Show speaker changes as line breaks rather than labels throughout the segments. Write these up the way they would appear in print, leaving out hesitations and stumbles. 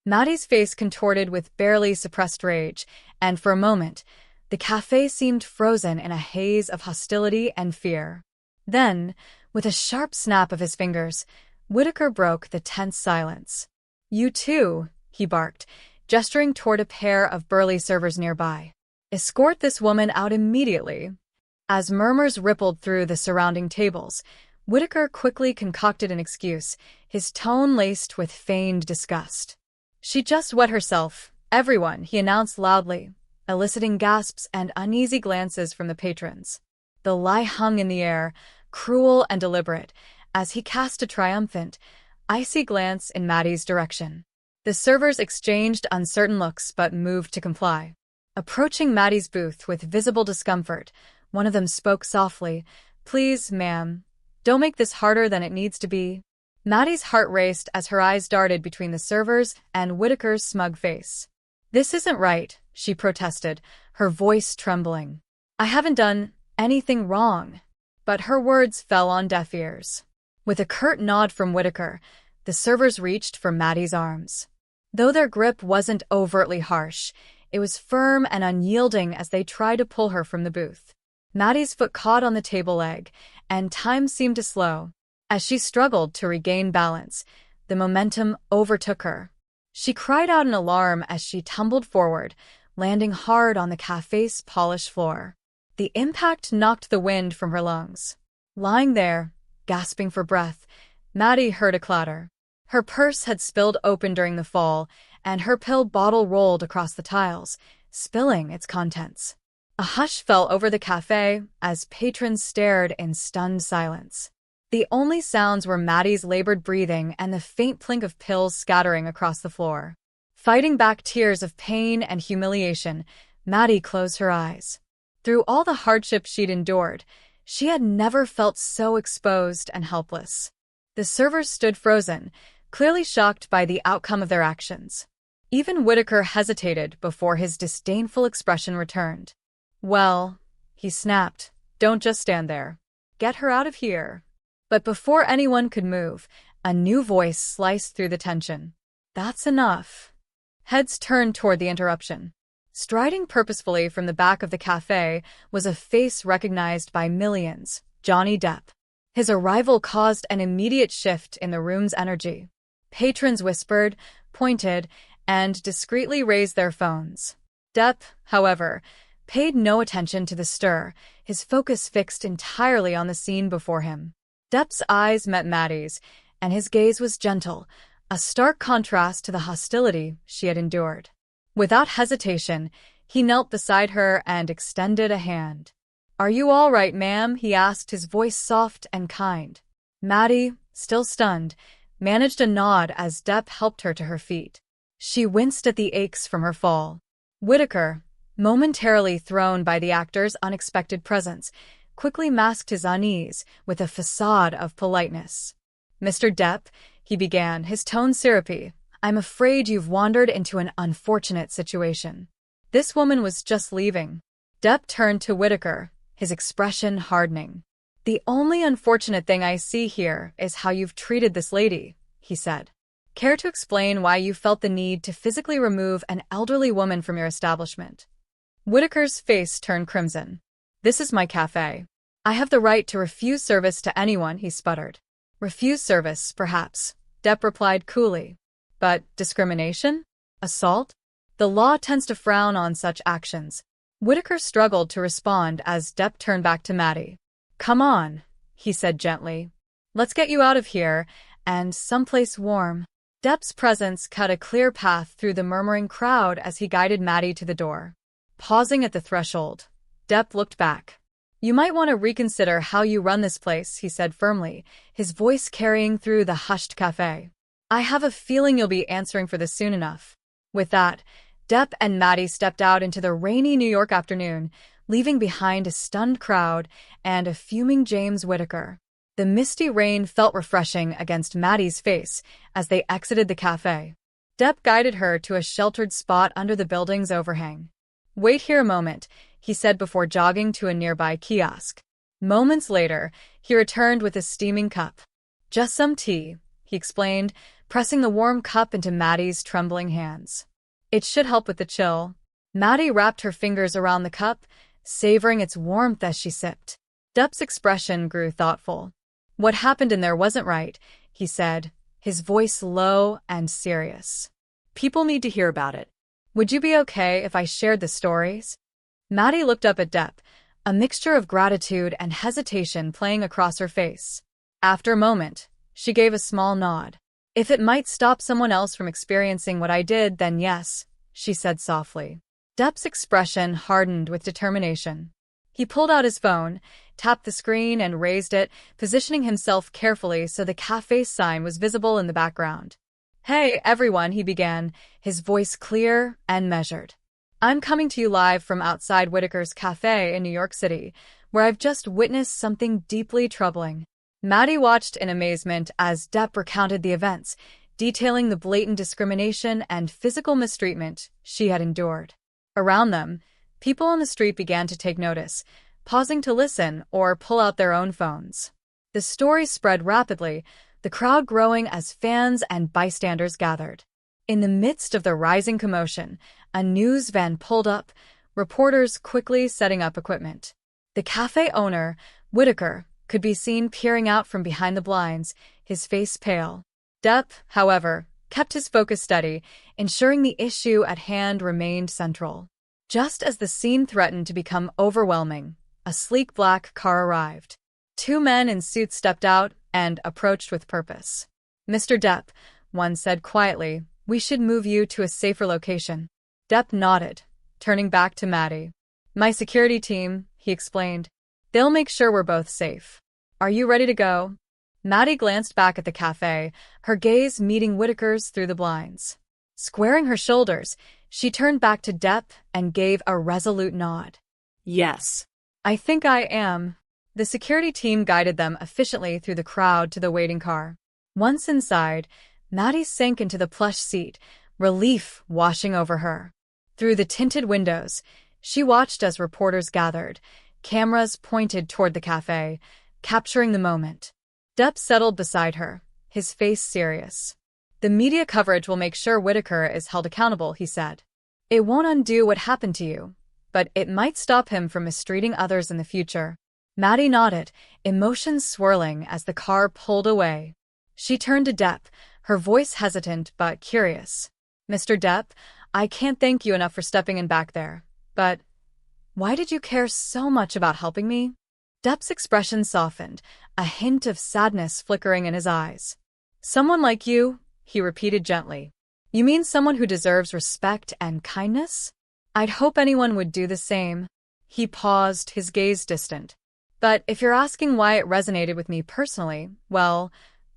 Maddie's face contorted with barely suppressed rage, and for a moment, the cafe seemed frozen in a haze of hostility and fear. Then, with a sharp snap of his fingers, Whitaker broke the tense silence. "You too," he barked, gesturing toward a pair of burly servers nearby. "Escort this woman out immediately." As murmurs rippled through the surrounding tables, Whitaker quickly concocted an excuse, his tone laced with feigned disgust. "She just wet herself, everyone," he announced loudly, eliciting gasps and uneasy glances from the patrons. The lie hung in the air, cruel and deliberate, as he cast a triumphant, icy glance in Maddie's direction. The servers exchanged uncertain looks but moved to comply. Approaching Maddie's booth with visible discomfort, one of them spoke softly, "Please, ma'am, don't make this harder than it needs to be." Maddie's heart raced as her eyes darted between the servers and Whitaker's smug face. "This isn't right," she protested, her voice trembling. "I haven't done anything wrong." But her words fell on deaf ears. With a curt nod from Whitaker, the servers reached for Maddie's arms. Though their grip wasn't overtly harsh, it was firm and unyielding as they tried to pull her from the booth. Maddie's foot caught on the table leg, and time seemed to slow. As she struggled to regain balance, the momentum overtook her. She cried out in alarm as she tumbled forward, landing hard on the cafe's polished floor. The impact knocked the wind from her lungs. Lying there, gasping for breath, Maddie heard a clatter. Her purse had spilled open during the fall, and her pill bottle rolled across the tiles, spilling its contents. A hush fell over the cafe as patrons stared in stunned silence. The only sounds were Maddie's labored breathing and the faint plink of pills scattering across the floor. Fighting back tears of pain and humiliation, Maddie closed her eyes. Through all the hardship she'd endured, she had never felt so exposed and helpless. The servers stood frozen, clearly shocked by the outcome of their actions. Even Whitaker hesitated before his disdainful expression returned. "Well," he snapped, "don't just stand there. Get her out of here." But before anyone could move, a new voice sliced through the tension. "That's enough." Heads turned toward the interruption. Striding purposefully from the back of the cafe was a face recognized by millions, Johnny Depp. His arrival caused an immediate shift in the room's energy. Patrons whispered, pointed, and discreetly raised their phones. Depp, however, paid no attention to the stir, his focus fixed entirely on the scene before him. Depp's eyes met Maddie's, and his gaze was gentle, a stark contrast to the hostility she had endured. Without hesitation, he knelt beside her and extended a hand. "Are you all right, ma'am?" he asked, his voice soft and kind. Maddie, still stunned, managed a nod as Depp helped her to her feet. She winced at the aches from her fall. Whitaker, momentarily thrown by the actor's unexpected presence, quickly masked his unease with a facade of politeness. "Mr. Depp," he began, his tone syrupy, "I'm afraid you've wandered into an unfortunate situation. This woman was just leaving." Depp turned to Whitaker, his expression hardening. "The only unfortunate thing I see here is how you've treated this lady," he said. "Care to explain why you felt the need to physically remove an elderly woman from your establishment?" Whitaker's face turned crimson. "This is my cafe. I have the right to refuse service to anyone," he sputtered. "Refuse service, perhaps," Depp replied coolly. "But discrimination? Assault? The law tends to frown on such actions." Whitaker struggled to respond as Depp turned back to Maddie. "Come on," he said gently. "Let's get you out of here, and someplace warm." Depp's presence cut a clear path through the murmuring crowd as he guided Maddie to the door. Pausing at the threshold, Depp looked back. "You might want to reconsider how you run this place," he said firmly, his voice carrying through the hushed cafe. "I have a feeling you'll be answering for this soon enough." With that, Depp and Maddie stepped out into the rainy New York afternoon, leaving behind a stunned crowd and a fuming James Whitaker. The misty rain felt refreshing against Maddie's face as they exited the cafe. Depp guided her to a sheltered spot under the building's overhang. "Wait here a moment," he said before jogging to a nearby kiosk. Moments later, he returned with a steaming cup. "Just some tea," he explained, pressing the warm cup into Maddie's trembling hands. It should help with the chill. Maddie wrapped her fingers around the cup, savoring its warmth as she sipped. Depp's expression grew thoughtful. "What happened in there wasn't right," he said, his voice low and serious. "People need to hear about it. Would you be okay if I shared the stories?" Maddie looked up at Depp, a mixture of gratitude and hesitation playing across her face. After a moment, she gave a small nod. "If it might stop someone else from experiencing what I did, then yes," she said softly. Depp's expression hardened with determination. He pulled out his phone, tapped the screen, and raised it, positioning himself carefully so the cafe sign was visible in the background. "Hey, everyone," he began, his voice clear and measured. "I'm coming to you live from outside Whitaker's Cafe in New York City, where I've just witnessed something deeply troubling." Maddie watched in amazement as Depp recounted the events, detailing the blatant discrimination and physical mistreatment she had endured. Around them, people on the street began to take notice, pausing to listen or pull out their own phones. The story spread rapidly, the crowd growing as fans and bystanders gathered. In the midst of the rising commotion, a news van pulled up, reporters quickly setting up equipment. The cafe owner, Whitaker, could be seen peering out from behind the blinds, his face pale. Depp, however, kept his focus steady, ensuring the issue at hand remained central. Just as the scene threatened to become overwhelming, a sleek black car arrived. Two men in suits stepped out and approached with purpose. "Mr. Depp," one said quietly, "we should move you to a safer location." Depp nodded, turning back to Maddie. "My security team," he explained. "They'll make sure we're both safe. Are you ready to go?" Maddie glanced back at the cafe, her gaze meeting Whitaker's through the blinds. Squaring her shoulders, she turned back to Depp and gave a resolute nod. "Yes. I think I am." The security team guided them efficiently through the crowd to the waiting car. Once inside, Maddie sank into the plush seat, relief washing over her. Through the tinted windows, she watched as reporters gathered, cameras pointed toward the cafe, capturing the moment. Depp settled beside her, his face serious. "The media coverage will make sure Whitaker is held accountable," he said. "It won't undo what happened to you, but it might stop him from mistreating others in the future." Maddie nodded, emotions swirling as the car pulled away. She turned to Depp, her voice hesitant but curious. "Mr. Depp, I can't thank you enough for stepping in back there, but why did you care so much about helping me?" Depp's expression softened, a hint of sadness flickering in his eyes. "Someone like you," he repeated gently. "You mean someone who deserves respect and kindness? I'd hope anyone would do the same." He paused, his gaze distant. "But if you're asking why it resonated with me personally, well,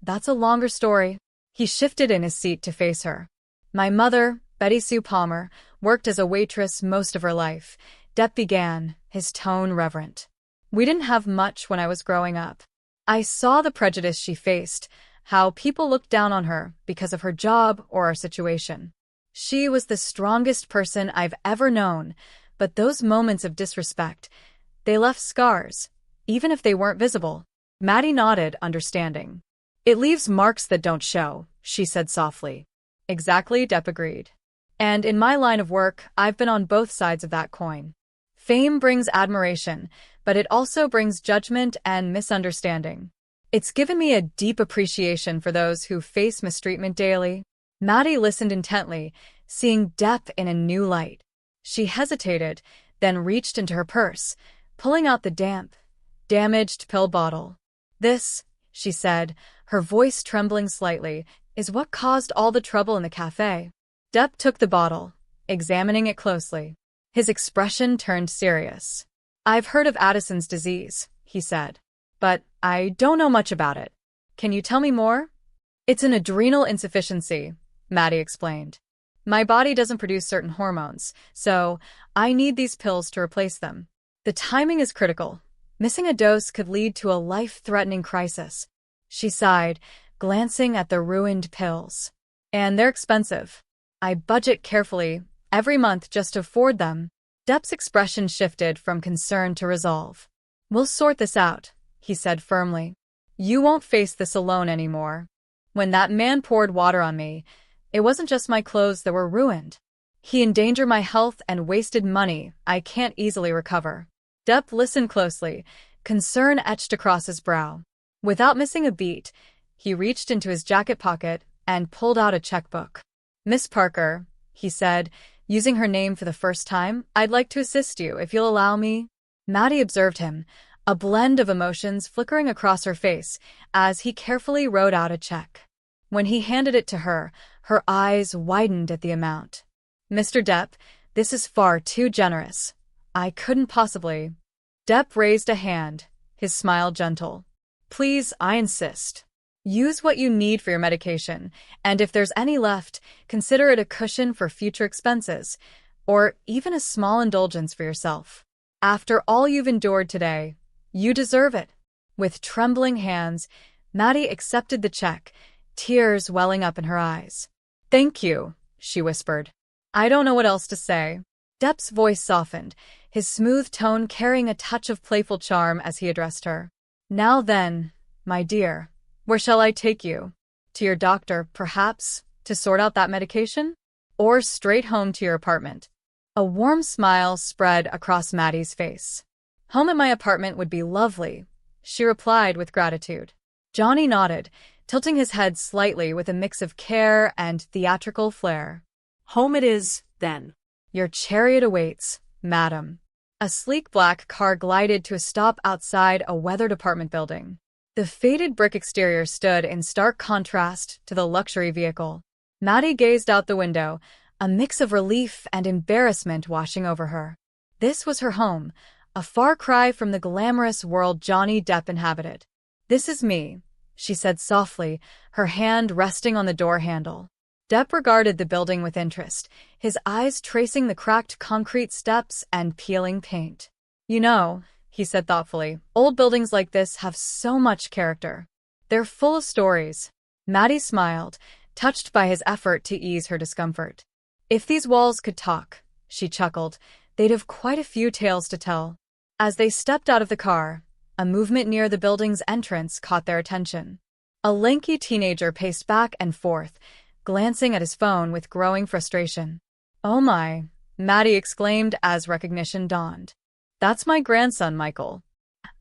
that's a longer story." He shifted in his seat to face her. "My mother, Betty Sue Palmer, worked as a waitress most of her life," Depp began, his tone reverent. "We didn't have much when I was growing up. I saw the prejudice she faced, how people looked down on her because of her job or her situation. She was the strongest person I've ever known, but those moments of disrespect, they left scars, even if they weren't visible." Maddie nodded, understanding. "It leaves marks that don't show," she said softly. "Exactly," Depp agreed. "And in my line of work, I've been on both sides of that coin. Fame brings admiration, but it also brings judgment and misunderstanding. It's given me a deep appreciation for those who face mistreatment daily." Maddie listened intently, seeing Depp in a new light. She hesitated, then reached into her purse, pulling out the damaged pill bottle. "This," she said, her voice trembling slightly, "is what caused all the trouble in the cafe." Depp took the bottle, examining it closely. His expression turned serious. "I've heard of Addison's disease," he said, "but I don't know much about it. Can you tell me more?" "It's an adrenal insufficiency," Maddie explained. "My body doesn't produce certain hormones, so I need these pills to replace them. The timing is critical. Missing a dose could lead to a life-threatening crisis." She sighed, glancing at the ruined pills. "And they're expensive. I budget carefully, every month just to afford them." Depp's expression shifted from concern to resolve. "We'll sort this out," he said firmly. "You won't face this alone anymore." When that man poured water on me, it wasn't just my clothes that were ruined. He endangered my health and wasted money I can't easily recover. Depp listened closely, concern etched across his brow. Without missing a beat, he reached into his jacket pocket and pulled out a checkbook. "Miss Parker," he said, using her name for the first time, "I'd like to assist you, if you'll allow me." Maddie observed him, a blend of emotions flickering across her face as he carefully wrote out a check. When he handed it to her, her eyes widened at the amount. "Mr. Depp, this is far too generous. I couldn't possibly." Depp raised a hand, his smile gentle. "Please, I insist. Use what you need for your medication, and if there's any left, consider it a cushion for future expenses, or even a small indulgence for yourself. After all you've endured today, you deserve it." With trembling hands, Maddie accepted the check, tears welling up in her eyes. "Thank you," she whispered. "I don't know what else to say." Depp's voice softened, his smooth tone carrying a touch of playful charm as he addressed her. "Now then, my dear, where shall I take you? To your doctor, perhaps, to sort out that medication? Or straight home to your apartment?" A warm smile spread across Maddie's face. "Home at my apartment would be lovely," she replied with gratitude. Johnny nodded, tilting his head slightly with a mix of care and theatrical flair.
"Home it is, then."
"Your chariot awaits, madam." A sleek black car glided to a stop outside a weathered apartment building. The faded brick exterior stood in stark contrast to the luxury vehicle. Maddie gazed out the window, a mix of relief and embarrassment washing over her. This was her home, a far cry from the glamorous world Johnny Depp inhabited. "This is me," she said softly, her hand resting on the door handle. Depp regarded the building with interest, his eyes tracing the cracked concrete steps and peeling paint. "You know," he said thoughtfully, "old buildings like this have so much character. They're full of stories." Maddie smiled, touched by his effort to ease her discomfort. "If these walls could talk," she chuckled, "they'd have quite a few tales to tell." As they stepped out of the car, a movement near the building's entrance caught their attention. A lanky teenager paced back and forth, glancing at his phone with growing frustration. "Oh my," Maddie exclaimed as recognition dawned. "That's my grandson, Michael.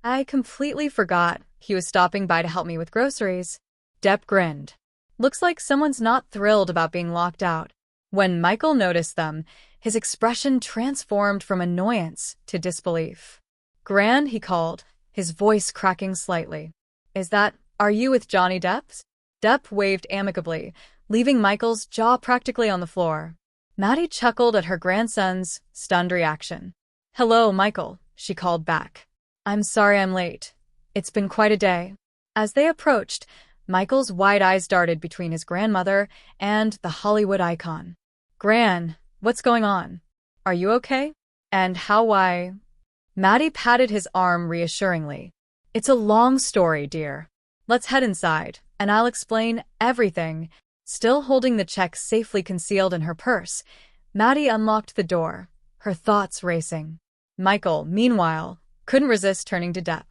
I completely forgot he was stopping by to help me with groceries." Depp grinned. "Looks like someone's not thrilled about being locked out." When Michael noticed them, his expression transformed from annoyance to disbelief. "Gran," he called, his voice cracking slightly. Are you with Johnny Depp?" Depp waved amicably, leaving Michael's jaw practically on the floor. Maddie chuckled at her grandson's stunned reaction. "Hello, Michael," she called back. "I'm sorry I'm late. It's been quite a day." As they approached, Michael's wide eyes darted between his grandmother and the Hollywood icon. "Gran, what's going on? Are you okay? And why?" Maddie patted his arm reassuringly. "It's a long story, dear. Let's head inside, and I'll explain everything." Still holding the check safely concealed in her purse, Maddie unlocked the door, her thoughts racing. Michael, meanwhile, couldn't resist turning to Depp.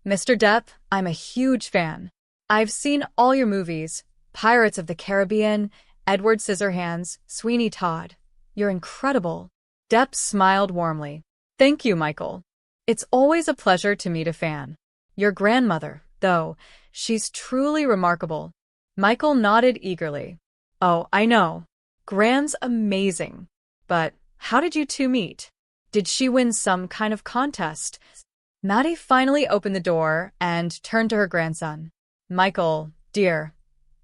"Mr. Depp, I'm a huge fan. I've seen all your movies, Pirates of the Caribbean, Edward Scissorhands, Sweeney Todd. You're incredible." Depp smiled warmly. "Thank you, Michael. It's always a pleasure to meet a fan. Your grandmother, though, she's truly remarkable." Michael nodded eagerly. "Oh, I know. Gran's amazing. But how did you two meet? Did she win some kind of contest?" Maddie finally opened the door and turned to her grandson. "Michael, dear,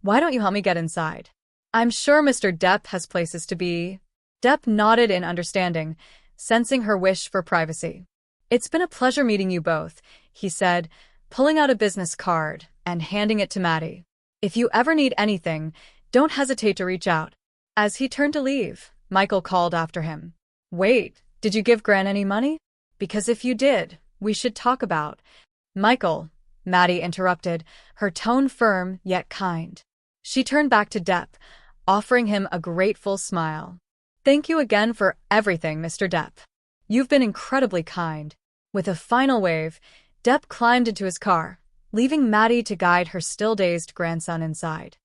why don't you help me get inside? I'm sure Mr. Depp has places to be." Depp nodded in understanding, sensing her wish for privacy. "It's been a pleasure meeting you both," he said, pulling out a business card and handing it to Maddie. "If you ever need anything, don't hesitate to reach out." As he turned to leave, Michael called after him. "Wait, did you give Gran any money? Because if you did, we should talk about." "Michael," Maddie interrupted, her tone firm yet kind. She turned back to Depp, offering him a grateful smile. "Thank you again for everything, Mr. Depp. You've been incredibly kind." With a final wave, Depp climbed into his car, leaving Maddie to guide her still-dazed grandson inside.